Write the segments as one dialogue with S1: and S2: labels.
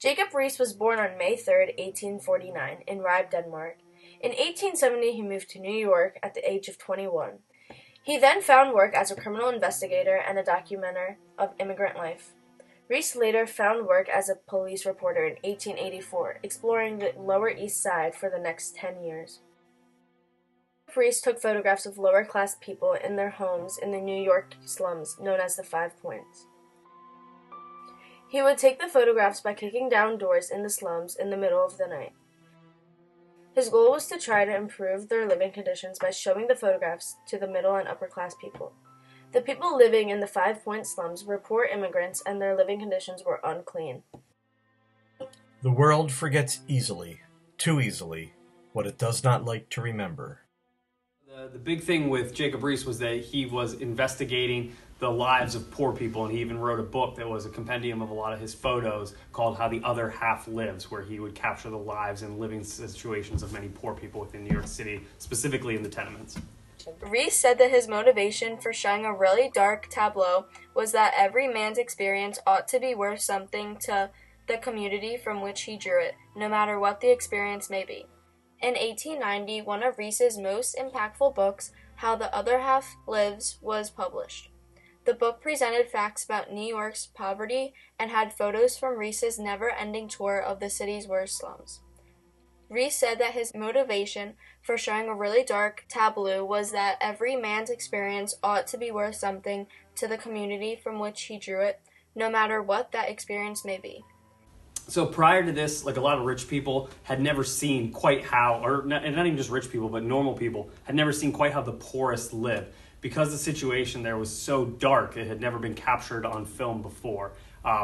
S1: Jacob Riis was born on May 3, 1849, in Ribe, Denmark. In 1870, he moved to New York at the age of 21. He then found work as a criminal investigator and a documenter of immigrant life. Riis later found work as a police reporter in 1884, exploring the Lower East Side for the next 10 years. Riis took photographs of lower-class people in their homes in the New York slums known as the 5 Points. He would take the photographs by kicking down doors in the slums in the middle of the night. His goal was to try to improve their living conditions by showing the photographs to the middle and upper-class people. The people living in the 5 Point slums were poor immigrants and their living conditions were unclean.
S2: The world forgets easily, too easily, what it does not like to remember.
S3: The big thing with Jacob Riis was that he was investigating the lives of poor people, and he even wrote a book that was a compendium of a lot of his photos called How the Other Half Lives, where he would capture the lives and living situations of many poor people within New York City, specifically in the tenements.
S1: Riis said that his motivation for showing a really dark tableau was that every man's experience ought to be worth something to the community from which he drew it, no matter what the experience may be. In 1890, one of Riis's most impactful books, How the Other Half Lives, was published. The book presented facts about New York's poverty and had photos from Riis's never-ending tour of the city's worst slums. Riis said that his motivation for showing a really dark tableau was that every man's experience ought to be worth something to the community from which he drew it, no matter what that experience may be.
S3: So prior to this, like a lot of rich people had never seen quite how, and not even just rich people, but normal people had never seen quite how the poorest live. Because the situation there was so dark, it had never been captured on film before.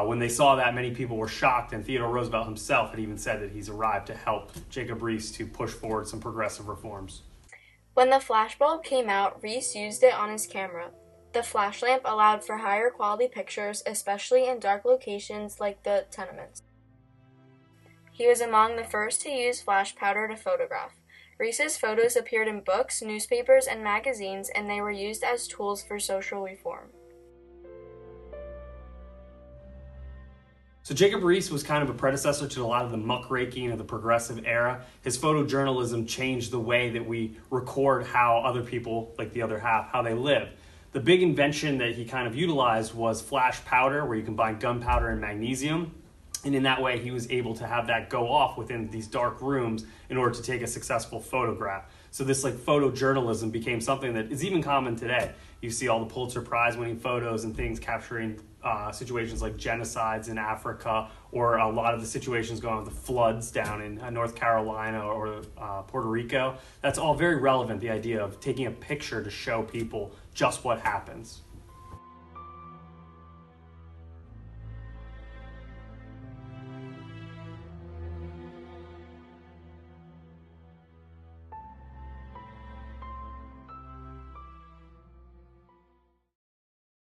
S3: When they saw that, many people were shocked, and Theodore Roosevelt himself had even said that he's arrived to help Jacob Riis to push forward some progressive reforms.
S1: When the flashbulb came out, Riis used it on his camera. The flash lamp allowed for higher quality pictures, especially in dark locations like the tenements. He was among the first to use flash powder to photograph. Riis's photos appeared in books, newspapers, and magazines, and they were used as tools for social reform.
S3: So Jacob Riis was kind of a predecessor to a lot of the muckraking of the progressive era. His photojournalism changed the way that we record how other people, like the other half, how they live. The big invention that he kind of utilized was flash powder, where you combine gunpowder and magnesium. And in that way, he was able to have that go off within these dark rooms in order to take a successful photograph. So this photojournalism became something that is even common today. You see all the Pulitzer Prize winning photos and things capturing situations like genocides in Africa, or a lot of the situations going on with the floods down in North Carolina or Puerto Rico. That's all very relevant, the idea of taking a picture to show people just what happens.